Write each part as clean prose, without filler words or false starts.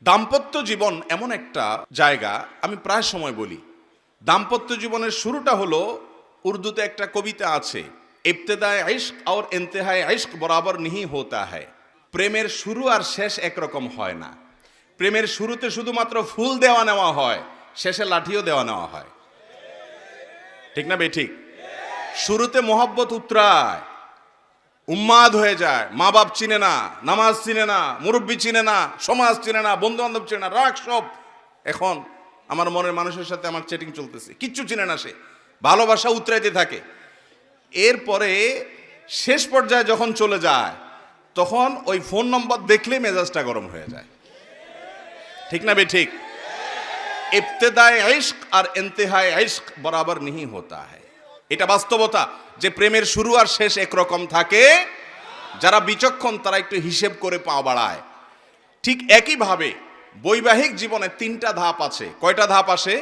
দাম্পত্য জীবন এমন একটা জায়গা, আমি প্রায় সময় বলি দাম্পত্য জীবনের শুরুটা হলো, উর্দুতে একটা কবিতা আছে, ইবতেদায়ে ইশক আর ইন্তেহায়ে ইশক বরাবর নিহি হোতা হ্যায়। প্রেমের শুরু আর শেষ একরকম হয় না। প্রেমের শুরুতে শুধুমাত্র ফুল দেওয়া নেওয়া হয়, শেষে লাঠিও দেওয়া নেওয়া হয়। ঠিক না বেঠিক? শুরুতে মোহব্বত উতরায়, উন্মাদ হয়ে যায়, মা বাপ চিনে না, নামাজ চিনে না, মুরব্বী চিনে না, সমাজ চিনে না, বন্ধু বান্ধব চিনে না, রাগ সব। এখন আমার মনের মানুষের সাথে আমার চ্যাটিং চলতেছে, কিচ্ছু চিনে না সে, ভালোবাসা উতরাইতে থাকে। এরপরে শেষ পর্যায়ে যখন চলে যায়, তখন ওই ফোন নম্বর দেখলে মেজাজটা গরম হয়ে যায়। ঠিক না বেঠিক? ইবতেদায়ে ইশক আর ইন্তেহায়ে ইশক বরাবর নিহি হোতা হ্যায়। এটা বাস্তবতা যে প্রেমের শুরু আর শেষ একরকম থাকে। যারা বিচক্ষণ তারা একটু হিসেব করে পা বাড়ায়। ঠিক একইভাবে বৈবাহিক জীবনে তিনটা ধাপ আছে। কয়টা ধাপ আসে?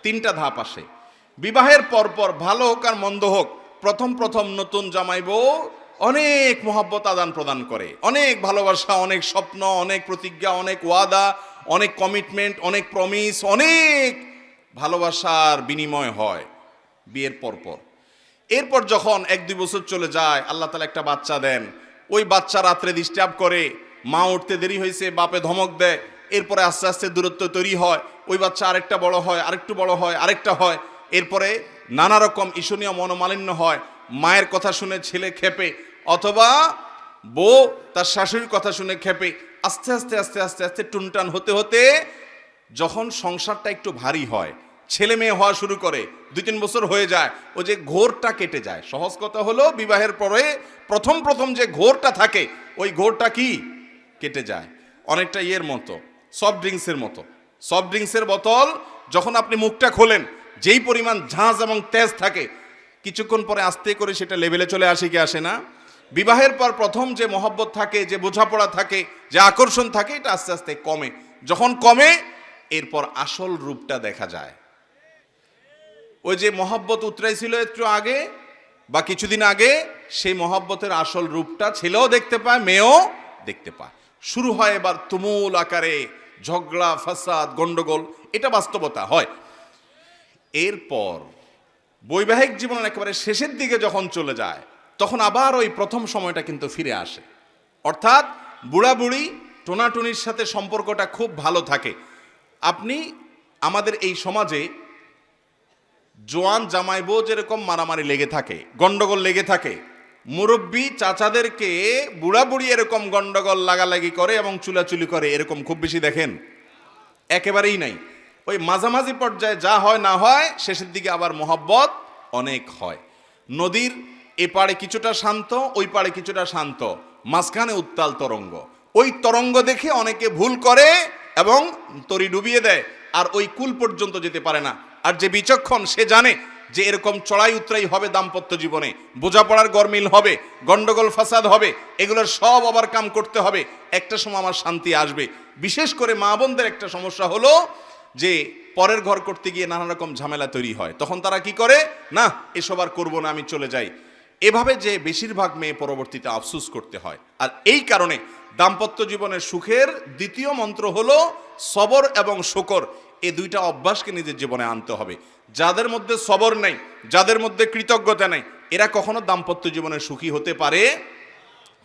তিনটা ধাপ আসে। বিবাহের পরপর ভালো হোক আর মন্দ হোক, প্রথম প্রথম নতুন জামাই বউ অনেক মহব্বত আদান প্রদান করে, অনেক ভালোবাসা, অনেক স্বপ্ন, অনেক প্রতিজ্ঞা, অনেক ওয়াদা, অনেক কমিটমেন্ট, অনেক প্রমিস, অনেক ভালোবাসার বিনিময় হয় বিয়ের পরপর। এরপর যখন 1-2 বছর চলে যায়, আল্লাহ তাআলা একটা বাচ্চা দেন। ওই বাচ্চা রাত্রে ডিস্টার্ব করে, মা উঠতে দেরি হয়েছে, বাপে ধমক দেয়। এরপরে আস্তে আস্তে দূরত্ব তৈরি হয়, ওই বাচ্চা আরেকটা বড় হয়, আরেকটু বড় হয়, আরেকটা হয়। এরপরে নানা রকম ঈর্ষণীয় মনোমালিন্য হয়। মায়ের কথা শুনে ছেলে খেপে, অথবা বউ তার শাশুড়ির কথা শুনে খেপে। আস্তে আস্তে আস্তে আস্তে আস্তে টুনটান হতে হতে যখন সংসারটা একটু ভারী হয়, ছেলে মেয়ে হওয়া শুরু করে, 2-3 বছর হয়ে যায়, ও যে ঘোরটা কেটে যায়। সহজ কথা হলো, বিবাহের পরে প্রথম প্রথম যে ঘোরটা থাকে, ওই ঘোরটা কি কেটে যায়। অনেকটা ইয়ের মতো, সফট ড্রিঙ্কসের মতো। সফট ড্রিঙ্কসের বোতল যখন আপনি মুখটা খোলেন, যেই পরিমাণ ঝাঁজ এবং তেজ থাকে, কিছুক্ষণ পরে আস্তে করে সেটা লেভেলে চলে আসে কি আসে না? বিবাহের পর প্রথম যে মহব্বত থাকে, যে বোঝাপড়া থাকে, যে আকর্ষণ থাকে, এটা আস্তে আস্তে কমে। যখন কমে, এরপর আসল রূপটা দেখা যায়। ওই যে মহব্বত উতরাইছিল একটু আগে বা কিছুদিন আগে, সেই মহব্বতের আসল রূপটা ছেলেও দেখতে পায়, মেয়েও দেখতে পায়। শুরু হয় এবার তুমুল আকারে ঝগড়া, ফাসাদ, গন্ডগোল। এটা বাস্তবতা হয়। এরপর বৈবাহিক জীবনের একেবারে শেষের দিকে যখন চলে যায়, তখন আবার ওই প্রথম সময়টা কিন্তু ফিরে আসে। অর্থাৎ বুড়া বুড়ি টোনাটুনির সাথে সম্পর্কটা খুব ভালো থাকে। আপনি আমাদের এই সমাজে জোয়ান জামাই বউ যেরকম মারামারি লেগে থাকে, গন্ডগোল লেগে থাকে, মুরব্বী চাচাদেরকে বুড়া বুড়ি এরকম গন্ডগোল লাগালাগি করে এবং চুলাচুলি করে, এরকম খুব বেশি দেখেন? একেবারেই নাই। ওই মাঝামাঝি পর্যায়ে যা হয় না হয়, শেষের দিকে আবার মহব্বত অনেক হয়। নদীর এপারে কিছুটা শান্ত, ওই পারে কিছুটা শান্ত, মাঝখানে উত্তাল তরঙ্গ। ওই তরঙ্গ দেখে অনেকে ভুল করে এবং তরি ডুবিয়ে দেয়, আর ওই কুল পর্যন্ত যেতে পারে না। আর যে বিচক্ষণ, সে জানে যে এরকম চড়াই উতরাই হবে দাম্পত্য জীবনে, বোঝাপড়ার গরমিল হবে, গন্ডগোল ফাসাদ হবে, এগুলোর সব ওভারকাম করতে হবে। একটা সময় আমার শান্তি আসবে। বিশেষ করে মা বোনদের একটা সমস্যা হলো যে পরের ঘর করতে গিয়ে নানা রকম ঝামেলা তৈরি হয়। তখন তারা কি করে, না এসব আর করবো না, আমি চলে যাই। এভাবে যে বেশিরভাগ মেয়ে পরবর্তীতে আফসোস করতে হয়। আর এই কারণে দাম্পত্য জীবনের সুখের দ্বিতীয় মন্ত্র হলো সবর এবং শুকর। এই দুইটা অভ্যাসকে নিজের জীবনে আনতে হবে। যাদের মধ্যে সবর নেই, যাদের মধ্যে কৃতজ্ঞতা নেই, এরা কখনো দাম্পত্য জীবনে সুখী হতে পারে।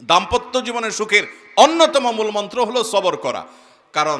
দাম্পত্য জীবনের সুখের অন্যতম মূল মন্ত্র হলো সবর করা। কারণ